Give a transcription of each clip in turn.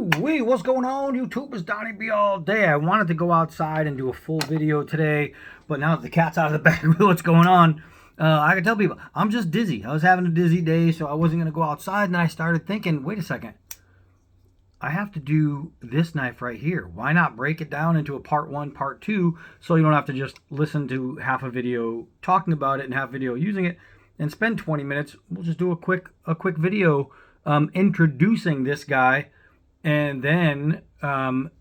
Woo-wee, what's going on, YouTube? It's Donnie B all day. I wanted to go outside and do a full video today, but now that the cat's out of the bag with what's going on, I can tell people, I'm just dizzy. I was having a dizzy day, so I wasn't going to go outside, and then I started thinking, wait a second. I have to do this knife right here. Why not break it down into a part 1, part 2, so you don't have to just listen to half a video talking about it and half a video using it and spend 20 minutes. We'll just do a quick video introducing this guy, and then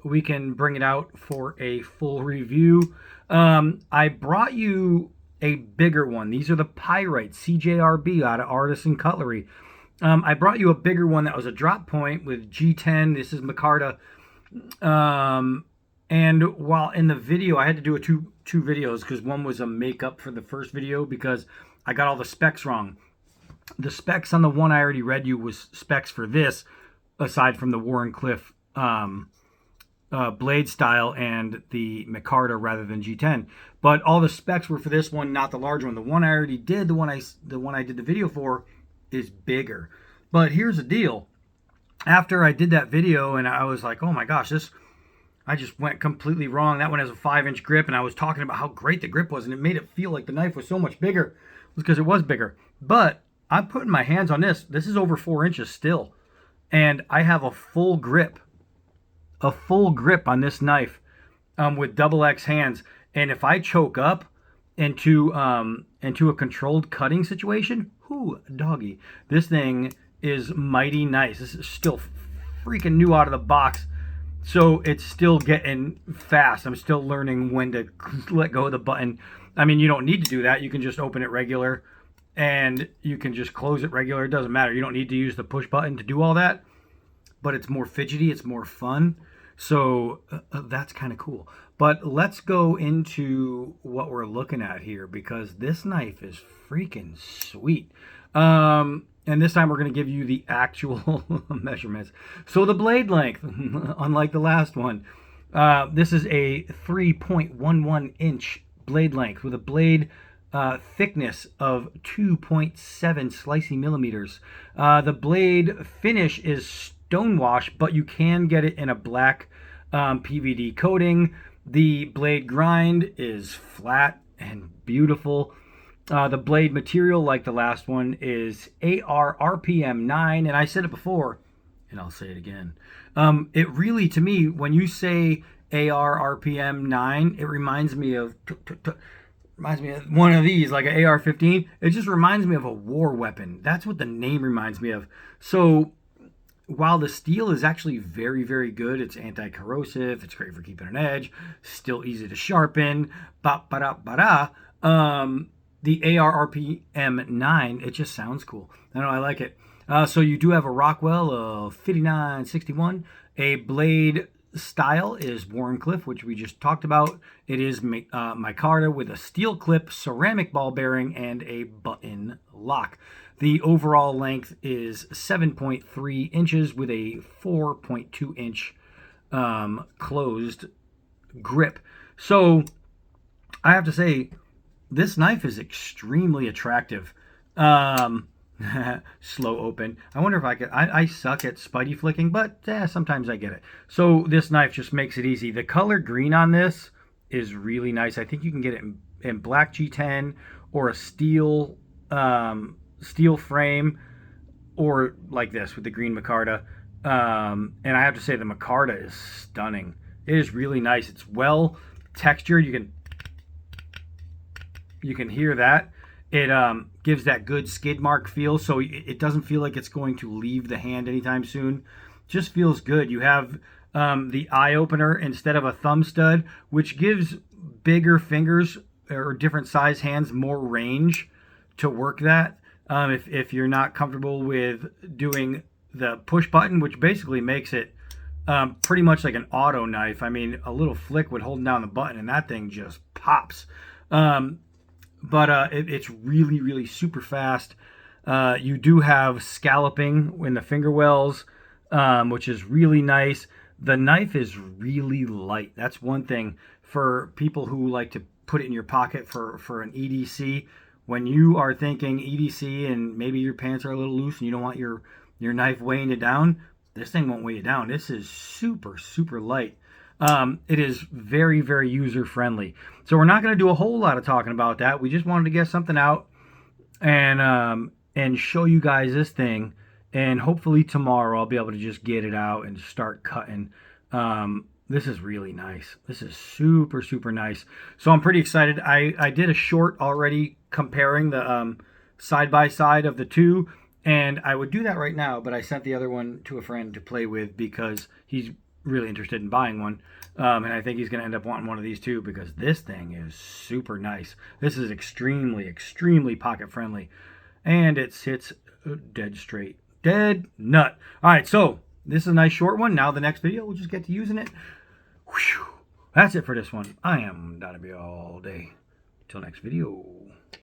we can bring it out for a full review. I brought you a bigger one. These are the Pyrite CJRB out of Artisan Cutlery. I brought you a bigger one that was a drop point with G10. This is micarta. And while in the video, I had to do two videos because one was a makeup for the first video because I got all the specs wrong. The specs on the one I already read you was specs for this, aside from the Wharncliffe blade style and the micarta rather than G10. But all the specs were for this one, not the large one. The one I already did, the one I did the video for, is bigger. But here's the deal. After I did that video and I was like, oh my gosh, I just went completely wrong. That one has a 5-inch grip, and I was talking about how great the grip was, and it made it feel like the knife was so much bigger. It was because it was bigger. But I'm putting my hands on this. This is over 4 inches still. And I have a full grip on this knife with double X hands. And if I choke up into a controlled cutting situation, whoo, doggy, this thing is mighty nice. This is still freaking new out of the box, so it's still getting fast. I'm still learning when to let go of the button. I mean, you don't need to do that. You can just open it regular, and you can just close it regular. It doesn't matter. You don't need to use the push button to do all that, but it's more fidgety. It's more fun. So that's kind of cool. But let's go into what we're looking at here, because this knife is freaking sweet. And this time we're going to give you the actual measurements. So the blade length, unlike the last one, this is a 3.11 inch blade length with a blade thickness of 2.7 slicey millimeters. The blade finish is stonewash, but you can get it in a black PVD coating. The blade grind is flat and beautiful. The blade material, like the last one, is AR RPM 9, and I said it before, and I'll say it again. It really, to me, when you say AR RPM 9, it reminds me of one of these, like an AR-15. It just reminds me of a war weapon. That's what the name reminds me of. So while the steel is actually very, very good, it's anti-corrosive, it's great for keeping an edge, still easy to sharpen, the AR RPM 9, it just sounds cool. I know, I like it. So you do have a Rockwell of 5961. A blade style is Wharncliffe, which we just talked about. It is micarta with a steel clip, ceramic ball bearing, and a button lock. The overall length is 7.3 inches with a 4.2 inch closed grip. So I have to say, this knife is extremely attractive. Slow open. I wonder if I could... I suck at spidey flicking, but sometimes I get it. So this knife just makes it easy. The color green on this is really nice. I think you can get it in black G10 or a steel frame, or like this with the green micarta. And I have to say, the micarta is stunning. It is really nice. It's well textured. You can hear that. It gives that good skid mark feel, so it doesn't feel like it's going to leave the hand anytime soon. Just feels good. You have the eye opener instead of a thumb stud, which gives bigger fingers or different size hands more range to work that. If you're not comfortable with doing the push button, which basically makes it pretty much like an auto knife. I mean, a little flick with holding down the button and that thing just pops. But it's really, really super fast. You do have scalloping in the finger wells, which is really nice. The knife is really light. That's one thing for people who like to put it in your pocket for an EDC. When you are thinking EDC and maybe your pants are a little loose and you don't want your knife weighing it down, this thing won't weigh you down. This is super, super light. It is very, very user friendly. So we're not going to do a whole lot of talking about that. We just wanted to get something out and show you guys this thing. And hopefully tomorrow I'll be able to just get it out and start cutting. This is really nice. This is super, super nice. So I'm pretty excited. I did a short already comparing the side-by-side of the two. And I would do that right now, but I sent the other one to a friend to play with because he's really interested in buying one. And I think he's going to end up wanting one of these too because this thing is super nice. This is extremely, extremely pocket friendly. And it sits dead straight. Dead nut. All right, so this is a nice short one. Now the next video, we'll just get to using it. Whew. That's it for this one. I am Donnie all day. Till next video.